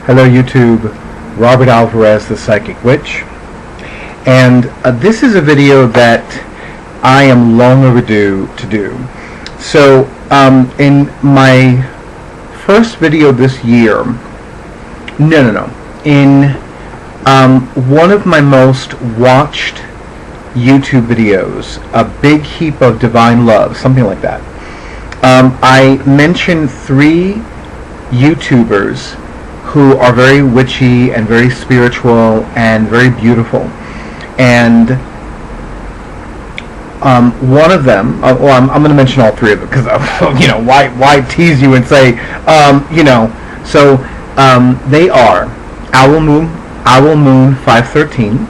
Hello YouTube, Robert Alvarez, the Psychic Witch, and this is a video that I am long overdue to do. So in my first video this year, in one of my most watched YouTube videos, A Big Heap of Divine Love, something like that, I mentioned 3 YouTubers who are very witchy and very spiritual and very beautiful, and one of them, well, I'm going to mention all 3 of them because why tease you and say so they are Owl Moon 513,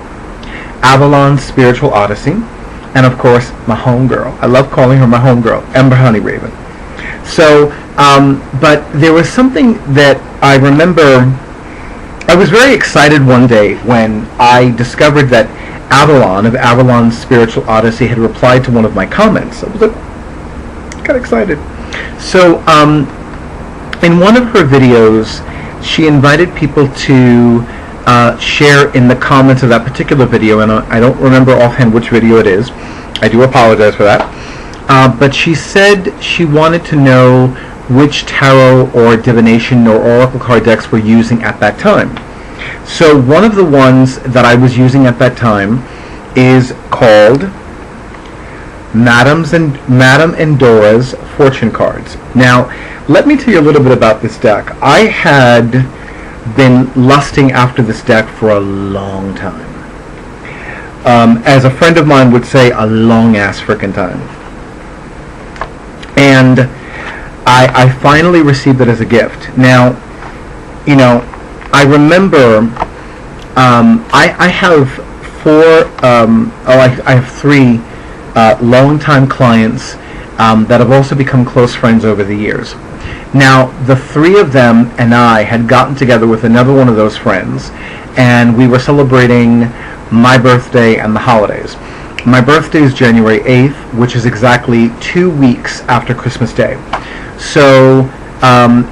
Avalon Spiritual Odyssey, and of course my homegirl. I love calling her my homegirl, Ember Honeyraven. So but there was something that I remember. I was very excited one day when I discovered that Avalon of Avalon Spiritual Odyssey had replied to one of my comments. I was like, got excited. So in one of her videos, she invited people to share in the comments of that particular video, and I don't remember offhand which video it is. I do apologize for that. But she said she wanted to know which tarot or divination or oracle card decks we're using at that time. So one of the ones that I was using at that time is called Madame Endora's Fortune Cards. Now, let me tell you a little bit about this deck. I had been lusting after this deck for a long time. As a friend of mine would say, a long-ass frickin' time. And I finally received it as a gift. Now, I remember I have 3 long-time clients that have also become close friends over the years. Now, the 3 of them and I had gotten together with another one of those friends, and we were celebrating my birthday and the holidays. My birthday is January 8th, which is exactly 2 weeks after Christmas Day. So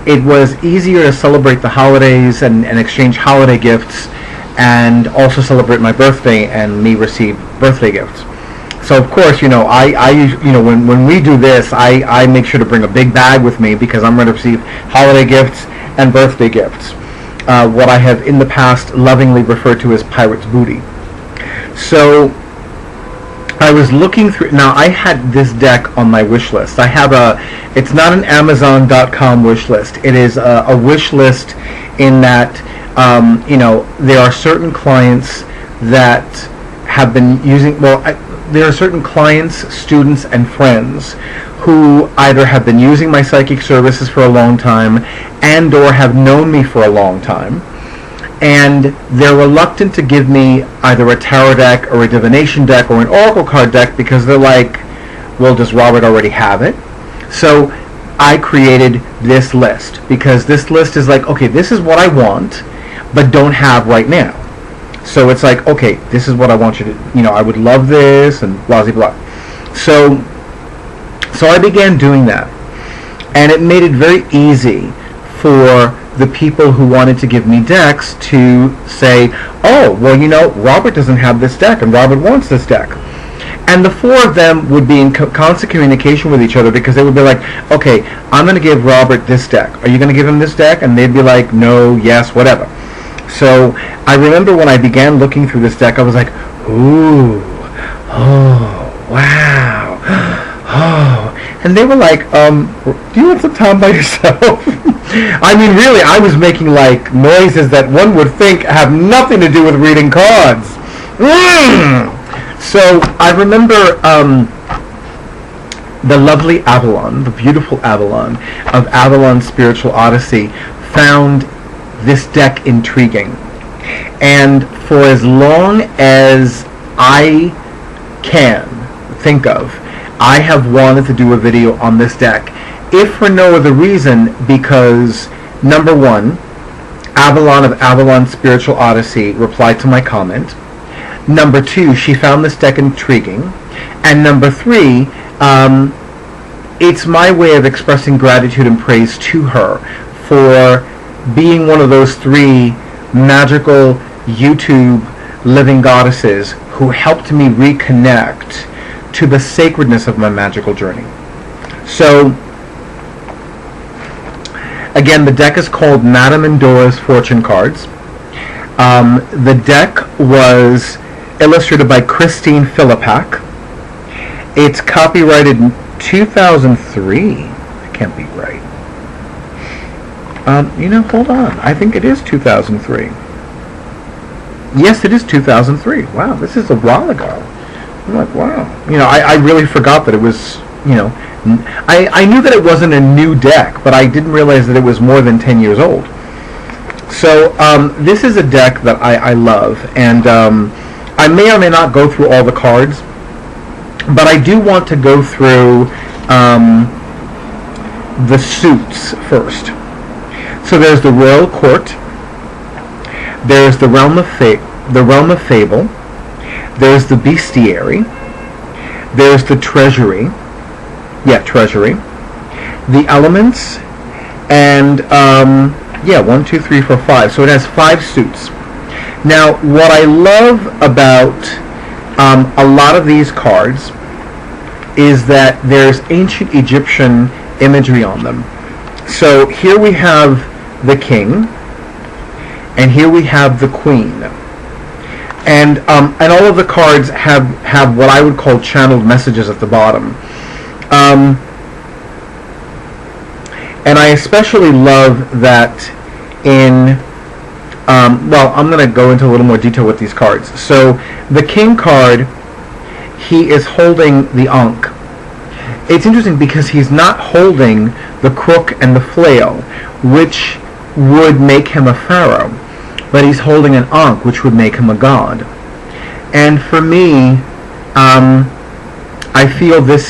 it was easier to celebrate the holidays and exchange holiday gifts, and also celebrate my birthday and me receive birthday gifts. So of course, when we do this, I make sure to bring a big bag with me because I'm going to receive holiday gifts and birthday gifts. What I have in the past lovingly referred to as pirate's booty. So I was looking through. Now, I had this deck on my wish list. I have it's not an Amazon.com wish list. It is a wish list in that, there are certain clients that have been using, there are certain clients, students, and friends who either have been using my psychic services for a long time and or have known me for a long time. And they're reluctant to give me either a tarot deck or a divination deck or an oracle card deck because they're like, well, does Robert already have it? So I created this list because this list is like, okay, this is what I want but don't have right now. So it's like, okay, this is what I want you to, I would love this and blah, blah, blah. So I began doing that. And it made it very easy for the people who wanted to give me decks to say, oh, well, Robert doesn't have this deck and Robert wants this deck. And the 4 of them would be in constant communication with each other because they would be like, okay, I'm going to give Robert this deck. Are you going to give him this deck? And they'd be like, no, yes, whatever. So I remember when I began looking through this deck, I was like, ooh, oh, wow, oh. And they were like, do you want some time by yourself? I mean, really, I was making like noises that one would think have nothing to do with reading cards. So I remember the lovely Avalon, the beautiful Avalon of Avalon Spiritual Odyssey, found this deck intriguing. And for as long as I can think of, I have wanted to do a video on this deck, if for no other reason because, number 1, Avalon of Avalon Spiritual Odyssey replied to my comment. Number 2, she found this deck intriguing. And number 3, it's my way of expressing gratitude and praise to her for being one of those three magical YouTube living goddesses who helped me reconnect to the sacredness of my magical journey. So, again, the deck is called Madame Endora's Fortune Cards. The deck was illustrated by Christine Philippak. It's copyrighted in 2003. That can't be right. Hold on. I think it is 2003. Yes, it is 2003. Wow, this is a while ago. I'm like, wow. I really forgot that it was, I knew that it wasn't a new deck, but I didn't realize that it was more than 10 years old. So this is a deck that I love, and I may or may not go through all the cards, but I do want to go through the suits first. So there's the Royal Court, there's the Realm of Fable, there's the Bestiary, there's the Treasury, the Elements, and 1, 2, 3, 4, 5. So it has 5 suits. Now, what I love about a lot of these cards is that there's ancient Egyptian imagery on them. So here we have the king, and here we have the queen, and all of the cards have what I would call channeled messages at the bottom, and I especially love that in I'm going to go into a little more detail with these cards. So the king card, he is holding the Ankh. It's interesting because he's not holding the crook and the flail, which would make him a pharaoh, but he's holding an Ankh, which would make him a god. And for me, I feel this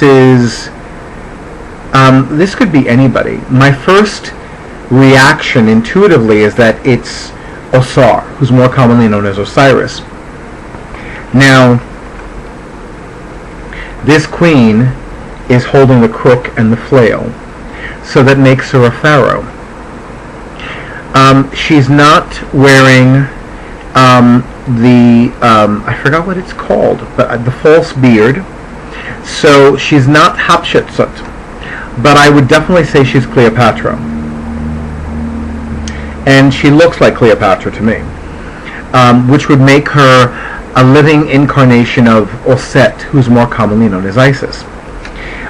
could be anybody. My first reaction intuitively is that it's Osar, who's more commonly known as Osiris. Now, this queen is holding the crook and the flail, so that makes her a pharaoh. She's not wearing I forgot what it's called, but the false beard. So she's not Hatshepsut, but I would definitely say she's Cleopatra. And she looks like Cleopatra to me, which would make her a living incarnation of Osset, who's more commonly known as Isis.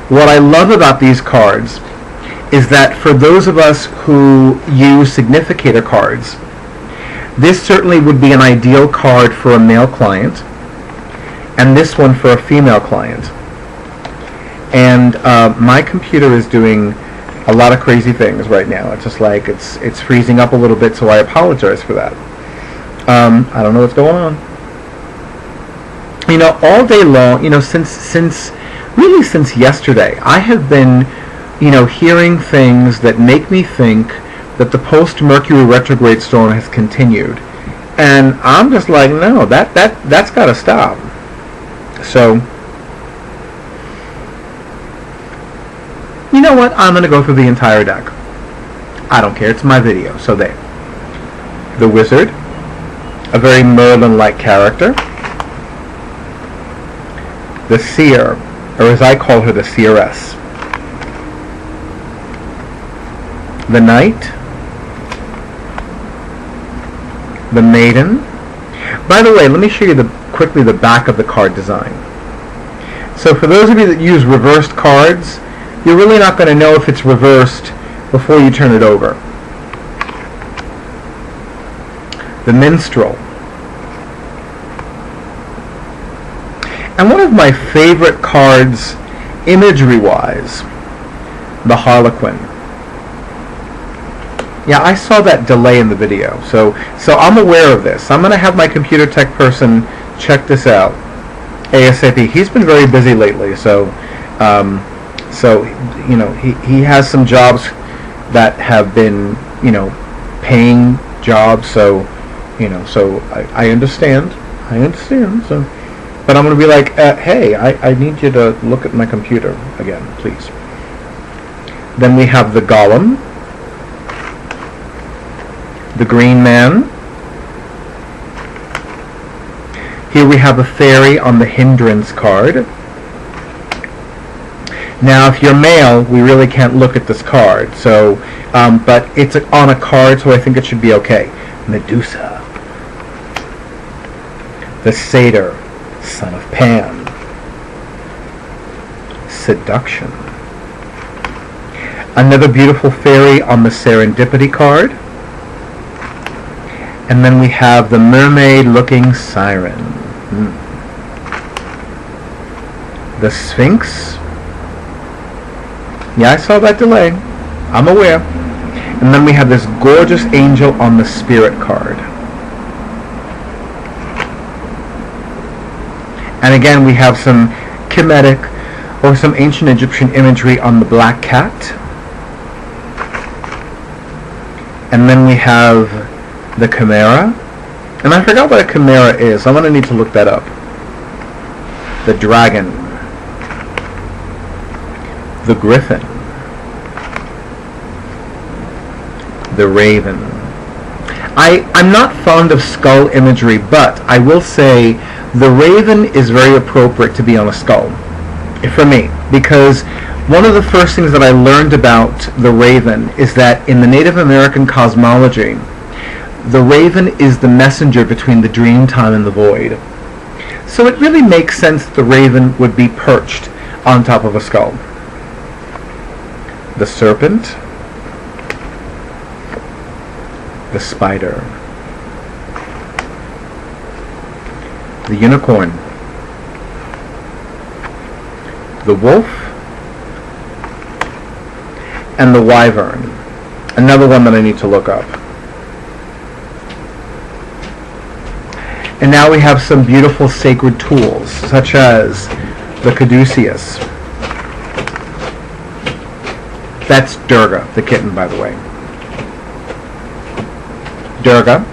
What I love about these cards is that for those of us who use significator cards, this certainly would be an ideal card for a male client, and this one for a female client. And my computer is doing a lot of crazy things right now. It's just like it's freezing up a little bit, so I apologize for that. I don't know what's going on. All day long, since yesterday, I have been hearing things that make me think that the post-Mercury retrograde storm has continued, and I'm just like, no, that's got to stop. So, you know what? I'm going to go through the entire deck. I don't care. It's my video. So there. The Wizard, a very Merlin-like character. The Seer, or as I call her, the Seeress. The Knight, the Maiden. By the way, let me show you quickly the back of the card design. So for those of you that use reversed cards, you're really not going to know if it's reversed before you turn it over. The Minstrel. And one of my favorite cards, imagery-wise, the Harlequin. Yeah, I saw that delay in the video, so I'm aware of this. I'm going to have my computer tech person check this out ASAP. He's been very busy lately, so he has some jobs that have been paying jobs. So I understand. So, but I'm going to be like, hey, I need you to look at my computer again, please. Then we have the Golem. the Green Man. Here we have a fairy on the Hindrance card. Now, if you're male, we really can't look at this card, so, but it's on a card, so I think it should be okay. Medusa. The Satyr, son of Pan. Seduction. Another beautiful fairy on the Serendipity card. And then we have the mermaid-looking siren. The Sphinx. Yeah, I saw that delay. I'm aware. And then we have this gorgeous angel on the Spirit card. And again, we have some Kemetic or some ancient Egyptian imagery on the Black Cat. And then we have the Chimera. And I forgot what a Chimera is. I'm going to need to look that up. The Dragon. The Griffin. The Raven. I'm not fond of skull imagery, but I will say the Raven is very appropriate to be on a skull, for me, because one of the first things that I learned about the Raven is that in the Native American cosmology, the Raven is the messenger between the dream time and the void. So it really makes sense that the Raven would be perched on top of a skull. The Serpent. The Spider. The Unicorn. The Wolf. And the Wyvern. Another one that I need to look up. And now we have some beautiful sacred tools, such as the Caduceus. That's Durga, the kitten, by the way. Durga.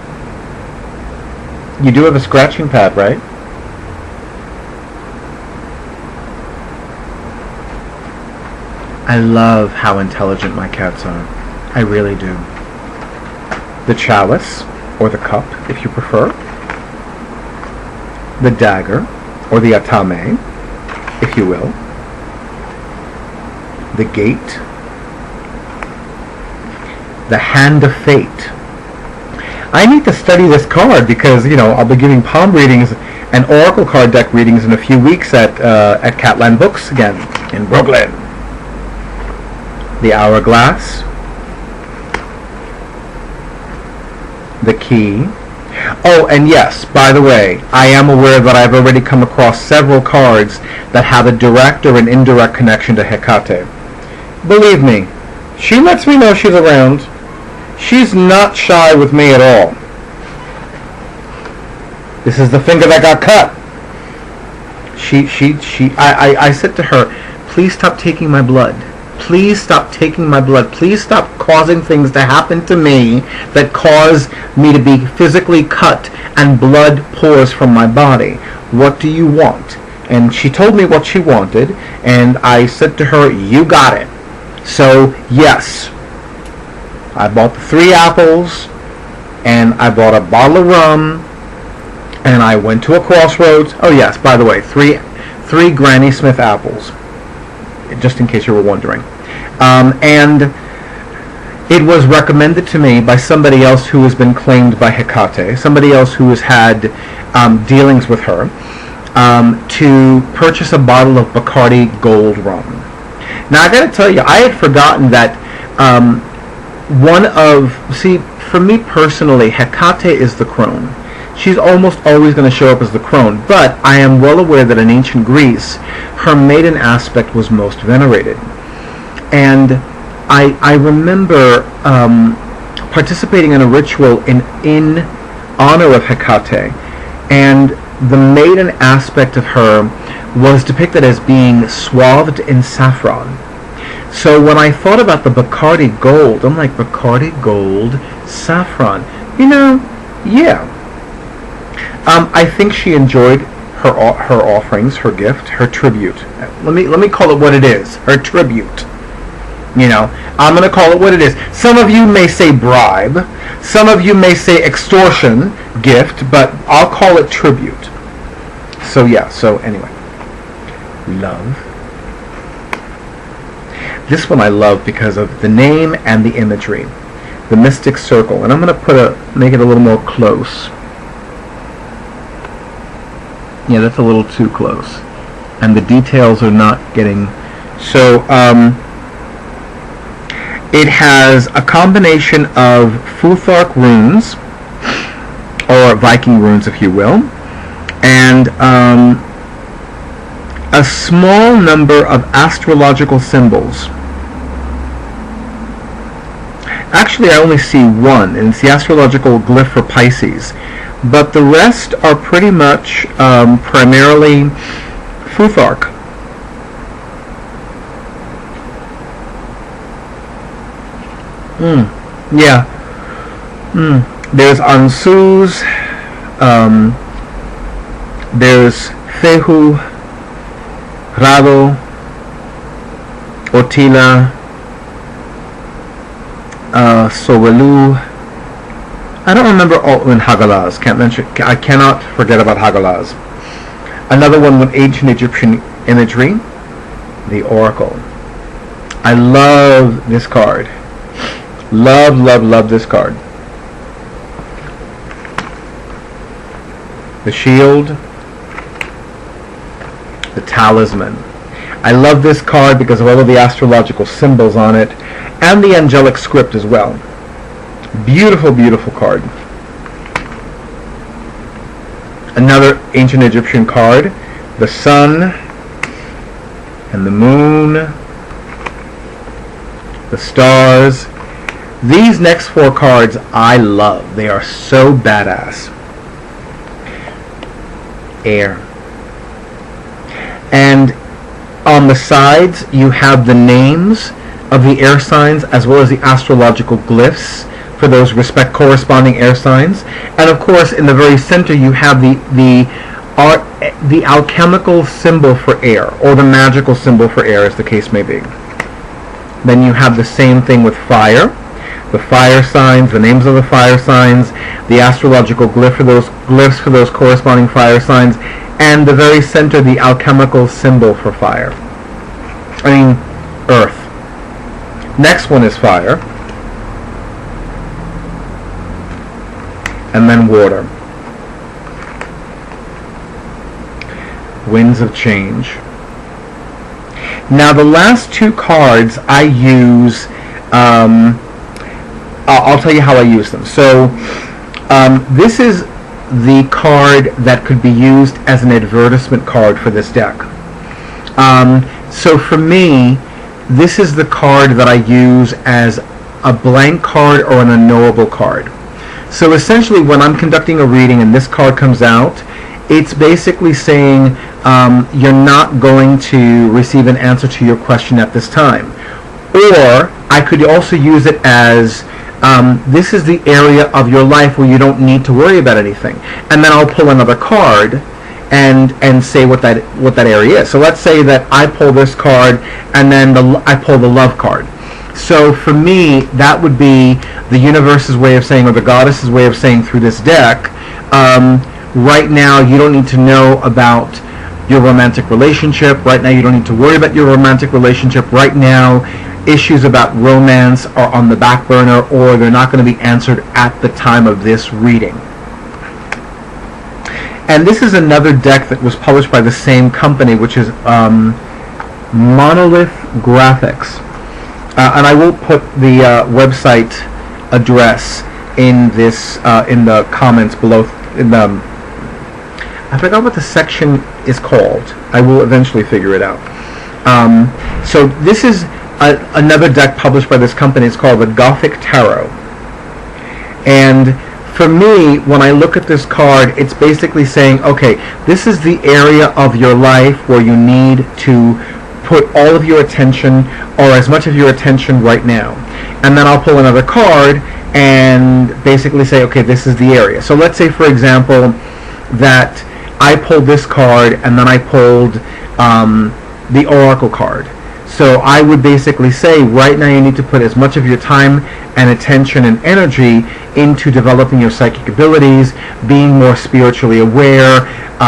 You do have a scratching pad, right? I love how intelligent my cats are. I really do. The Chalice, or the Cup, if you prefer. The Dagger, or the Atame, if you will. The Gate. The Hand of Fate. I need to study this card because, I'll be giving palm readings and oracle card deck readings in a few weeks at Catland Books again in Brooklyn. The Hourglass. The Key. Oh, and yes, by the way, I am aware that I've already come across several cards that have a direct or an indirect connection to Hecate. Believe me, she lets me know she's around. She's not shy with me at all. This is the finger that got cut. I said to her, please stop taking my blood. Please stop taking my blood. Please stop causing things to happen to me that cause me to be physically cut and blood pours from my body. What do you want? And she told me what she wanted, and I said to her, you got it. So, yes. I bought the 3 apples, and I bought a bottle of rum, and I went to a crossroads. Oh yes, by the way, three Granny Smith apples, just in case you were wondering. And it was recommended to me by somebody else who has been claimed by Hecate, somebody else who has had dealings with her, to purchase a bottle of Bacardi Gold rum. Now I gotta tell you, I had forgotten that for me personally, Hecate is the crone. She's almost always going to show up as the crone, but I am well aware that in ancient Greece, her maiden aspect was most venerated. And I remember participating in a ritual in honor of Hecate, and the maiden aspect of her was depicted as being swathed in saffron. So when I thought about the Bacardi Gold, I'm like, Bacardi Gold, saffron. Yeah. I think she enjoyed her offerings, her gift, her tribute. Let me call it what it is, her tribute. You know, I'm going to call it what it is. Some of you may say bribe. Some of you may say extortion, gift, but I'll call it tribute. So yeah, so anyway. Love. This one I love because of the name and the imagery. The mystic circle. And I'm going to make it a little more close. Yeah, that's a little too close. And the details are not getting... So, it has a combination of Futhark runes, or Viking runes if you will, and a small number of astrological symbols. Actually, I only see one, and it's the astrological glyph for Pisces. But the rest are pretty much primarily Futhark. Yeah. There's Ansuz, there's Fehu, Rado, Otila, Sowelu. I don't remember all in Hagalaz. I cannot forget about Hagalaz. Another one with ancient Egyptian imagery, the Oracle. I love this card. Love, love, love this card. The shield, the talisman. I love this card because of all of the astrological symbols on it and the angelic script as well. Beautiful, beautiful card. Another ancient Egyptian card, the sun and the moon, the stars. These next four cards I love. They are so badass. Air. And on the sides you have the names of the air signs as well as the astrological glyphs for those corresponding air signs. And of course in the very center you have the alchemical symbol for air, or the magical symbol for air as the case may be. Then you have the same thing with fire. The fire signs, the names of the fire signs, the astrological glyphs for those corresponding fire signs, and the very center, the alchemical symbol for fire. Earth. Next one is fire. And then water. Winds of change. Now the last two cards I use... I'll tell you how I use them. So this is the card that could be used as an advertisement card for this deck. So for me, this is the card that I use as a blank card or an unknowable card. So essentially when I'm conducting a reading and this card comes out, it's basically saying you're not going to receive an answer to your question at this time. Or I could also use it as this is the area of your life where you don't need to worry about anything. And then I'll pull another card and say what that area is. So let's say that I pull this card and then I pull the love card. So for me, that would be the universe's way of saying, or the goddess's way of saying through this deck, right now you don't need to know about your romantic relationship. Right now you don't need to worry about your romantic relationship. Right now issues about romance are on the back burner, or they're not going to be answered at the time of this reading. And this is another deck that was published by the same company, which is Monolith Graphics. And I will put the website address in this in the comments below. I forgot what the section is called. I will eventually figure it out. So this is another deck published by this company. It's called the Gothic Tarot. And for me, when I look at this card, it's basically saying, okay, this is the area of your life where you need to put all of your attention, or as much of your attention right now. And then I'll pull another card and basically say, okay, this is the area. So let's say, for example, that I pulled this card and then I pulled the Oracle card. So I would basically say right now you need to put as much of your time and attention and energy into developing your psychic abilities, being more spiritually aware,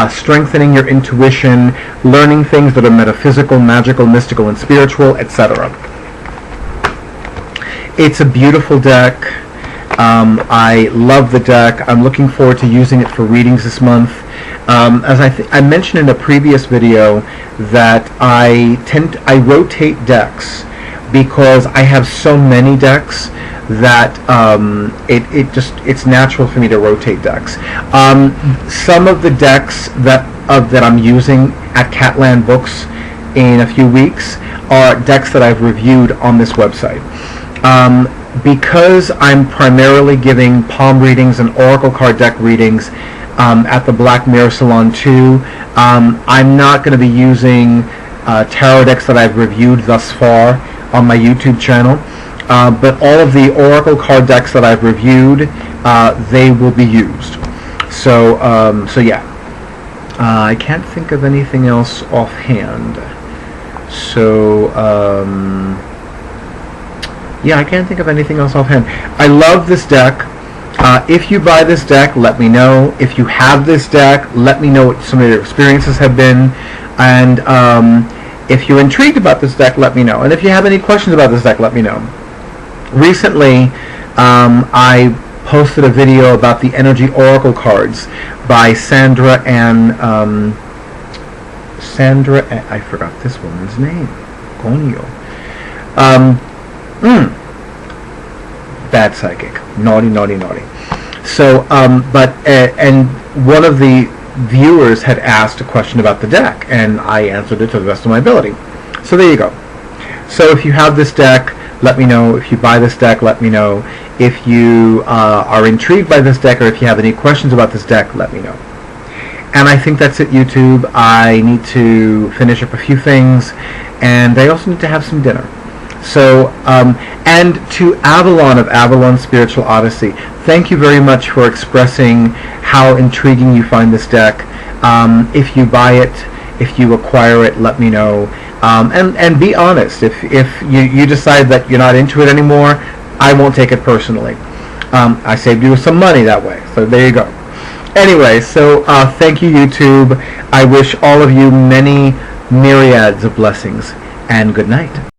strengthening your intuition, learning things that are metaphysical, magical, mystical, and spiritual, etc. It's a beautiful deck. I love the deck. I'm looking forward to using it for readings this month. As I mentioned in a previous video, that I rotate decks because I have so many decks that it's natural for me to rotate decks. Some of the decks that I'm using at Catland Books in a few weeks are decks that I've reviewed on this website. Because I'm primarily giving palm readings and oracle card deck readings at the Black Mirror Salon too, I'm not going to be using tarot decks that I've reviewed thus far on my YouTube channel, but all of the oracle card decks that I've reviewed, they will be used. So yeah, I can't think of anything else offhand. So yeah, I can't think of anything else offhand. I love this deck. If you buy this deck, let me know. If you have this deck, let me know what some of your experiences have been. And if you're intrigued about this deck, let me know. And if you have any questions about this deck, let me know. Recently, I posted a video about the Energy Oracle cards by Sandra and I forgot this woman's name. Gonio. Bad psychic. Naughty, naughty, naughty. So, and one of the viewers had asked a question about the deck, and I answered it to the best of my ability. So there you go. So if you have this deck, let me know. If you buy this deck, let me know. If you are intrigued by this deck, or if you have any questions about this deck, let me know. And I think that's it, YouTube. I need to finish up a few things, and I also need to have some dinner. So, and to Avalon of Avalon Spiritual Odyssey, thank you very much for expressing how intriguing you find this deck. If you buy it, if you acquire it, let me know. And be honest. If you decide that you're not into it anymore, I won't take it personally. I saved you some money that way. So there you go. Anyway, so thank you, YouTube. I wish all of you many myriads of blessings, and good night.